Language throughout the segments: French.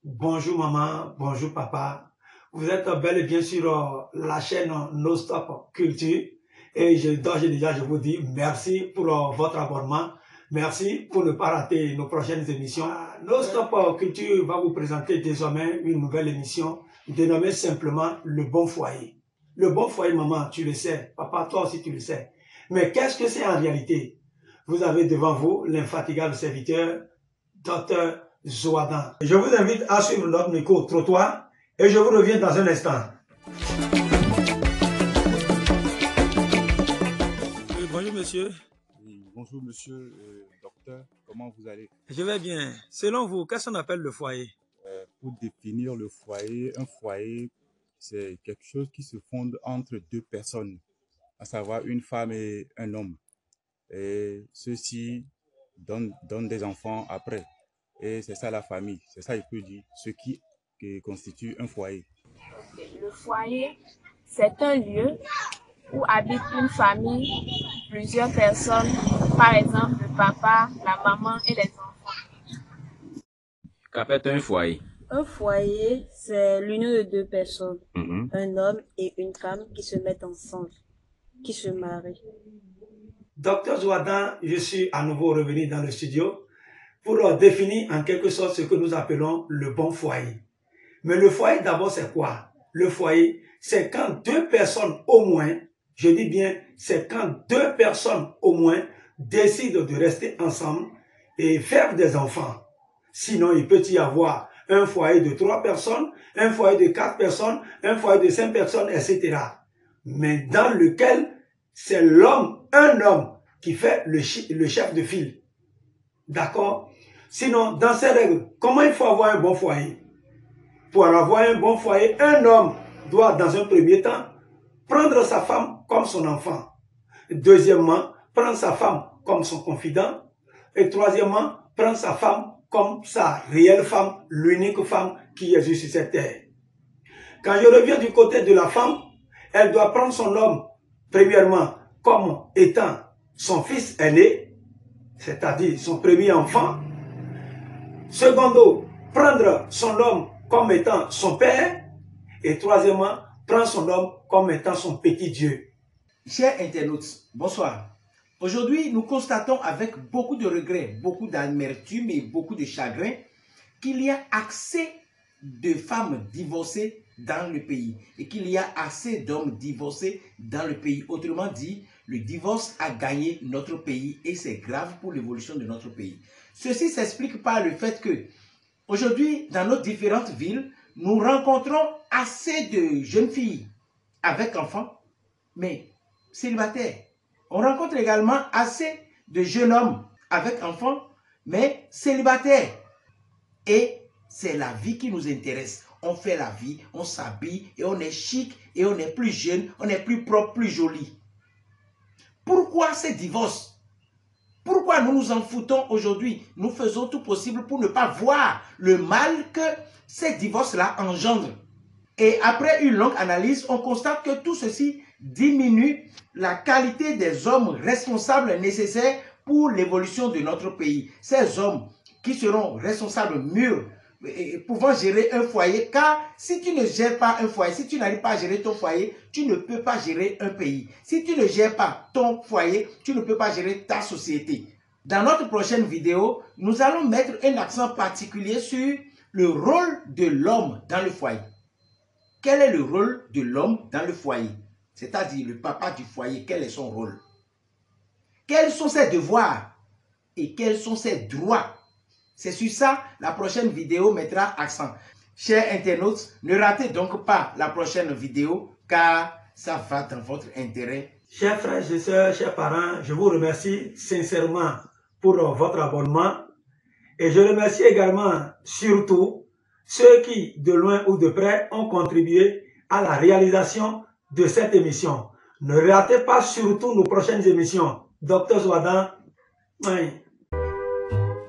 Bonjour maman, bonjour papa. Vous êtes bel et bien sur la chaîne No Stop Culture et d'ores et déjà je vous dis merci pour votre abonnement. Merci pour ne pas rater nos prochaines émissions. No Stop Culture va vous présenter désormais une nouvelle émission dénommée simplement Le Bon Foyer. Le Bon Foyer, maman, tu le sais, papa, toi aussi tu le sais. Mais qu'est-ce que c'est en réalité? Vous avez devant vous l'infatigable serviteur, Dr. Zoadan. Je vous invite à suivre notre micro-trottoir et je vous reviens dans un instant. Bonjour monsieur. Oui, bonjour monsieur, docteur, comment vous allez? Je vais bien. Selon vous, qu'est-ce qu'on appelle le foyer? Pour définir le foyer, un foyer, c'est quelque chose qui se fonde entre deux personnes, à savoir une femme et un homme. Et ceux-ci donnent des enfants après. Et c'est ça la famille, c'est ça il peut dire, ce qui constitue un foyer. Le foyer, c'est un lieu où habite une famille, plusieurs personnes, par exemple le papa, la maman et les enfants. Qu'appelle un foyer? Un foyer, c'est l'union de deux personnes, un homme et une femme qui se mettent ensemble, qui se marient. Docteur Zoadan, je suis à nouveau revenu dans le studio pour définir en quelque sorte ce que nous appelons le bon foyer. Mais le foyer d'abord c'est quoi? Le foyer, c'est quand deux personnes au moins, je dis bien, c'est quand deux personnes au moins décident de rester ensemble et faire des enfants. Sinon, il peut y avoir un foyer de 3 personnes, un foyer de 4 personnes, un foyer de 5 personnes, etc. Mais dans lequel c'est l'homme, un homme, qui fait le chef de file. D'accord? Sinon, dans ces règles, comment il faut avoir un bon foyer? Pour avoir un bon foyer, un homme doit, dans un premier temps, prendre sa femme comme son enfant. Deuxièmement, prendre sa femme comme son confident. Et troisièmement, prendre sa femme comme sa réelle femme, l'unique femme qui existe sur cette terre. Quand je reviens du côté de la femme, elle doit prendre son homme, premièrement, comme étant son fils aîné, c'est-à-dire son premier enfant. Secondo, prendre son homme comme étant son père. Et troisièmement, prendre son homme comme étant son petit Dieu. Chers internautes, bonsoir. Aujourd'hui, nous constatons avec beaucoup de regrets, beaucoup d'amertume et beaucoup de chagrin qu'il y a assez de femmes divorcées dans le pays et qu'il y a assez d'hommes divorcés dans le pays. Autrement dit, le divorce a gagné notre pays et c'est grave pour l'évolution de notre pays. Ceci s'explique par le fait que aujourd'hui, dans nos différentes villes, nous rencontrons assez de jeunes filles avec enfants, mais célibataires. On rencontre également assez de jeunes hommes avec enfants, mais célibataires. Et c'est la vie qui nous intéresse. On fait la vie, on s'habille et on est chic et on est plus jeune, on est plus propre, plus joli. Pourquoi ces divorces? Pourquoi nous nous en foutons aujourd'hui? Nous faisons tout possible pour ne pas voir le mal que ces divorces-là engendrent. Et après une longue analyse, on constate que tout ceci diminue la qualité des hommes responsables nécessaires pour l'évolution de notre pays. Ces hommes qui seront responsables, mûrs, et pouvant gérer un foyer. Car si tu ne gères pas un foyer, si tu n'arrives pas à gérer ton foyer, tu ne peux pas gérer un pays. Si tu ne gères pas ton foyer, tu ne peux pas gérer ta société. Dans notre prochaine vidéo, nous allons mettre un accent particulier sur le rôle de l'homme dans le foyer. Quel est le rôle de l'homme dans le foyer? C'est-à-dire le papa du foyer, quel est son rôle? Quels sont ses devoirs et quels sont ses droits? C'est sur ça la prochaine vidéo mettra accent. Chers internautes, ne ratez donc pas la prochaine vidéo car ça va dans votre intérêt. Chers frères et sœurs, chers parents, je vous remercie sincèrement pour votre abonnement et je remercie également surtout ceux qui, de loin ou de près, ont contribué à la réalisation de cette émission. Ne ratez pas surtout nos prochaines émissions. Dr Zoadan, oui.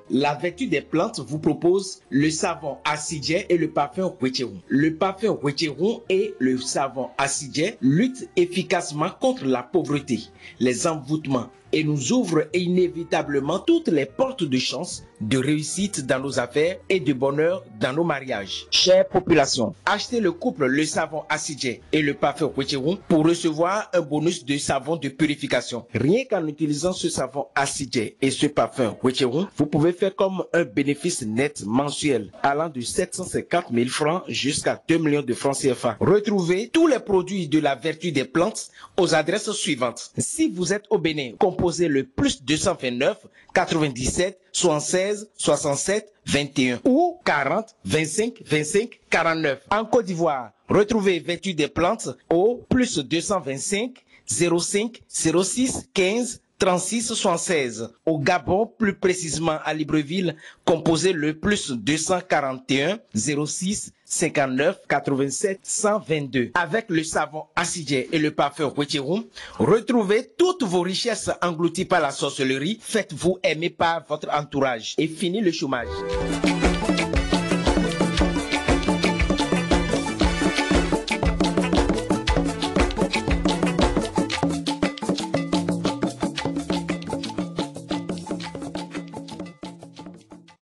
La vertu des plantes vous propose le savon acidien et le parfum Wecheron. Le parfum Wecheron et le savon acidien luttent efficacement contre la pauvreté, les envoûtements et nous ouvre inévitablement toutes les portes de chance, de réussite dans nos affaires et de bonheur dans nos mariages. Chère population, achetez le couple le savon Acidjet et le parfum Wetcheroum pour recevoir un bonus de savon de purification. Rien qu'en utilisant ce savon Acidjet et ce parfum Wetcheroum, vous pouvez faire comme un bénéfice net mensuel allant de 750 000 francs jusqu'à 2 millions de francs CFA. Retrouvez tous les produits de la vertu des plantes aux adresses suivantes. Si vous êtes au Bénin, composez le plus 229 97 76 67 21 ou 40 25 25 49. En Côte d'Ivoire, retrouvez vertu des plantes au plus 225 05 06 15 36 76. Au Gabon, plus précisément à Libreville, composez le plus 241 06 59 87 122. Avec le savon Acidjet et le parfum Wetcheroum, retrouvez toutes vos richesses englouties par la sorcellerie. Faites-vous aimer par votre entourage et fini le chômage.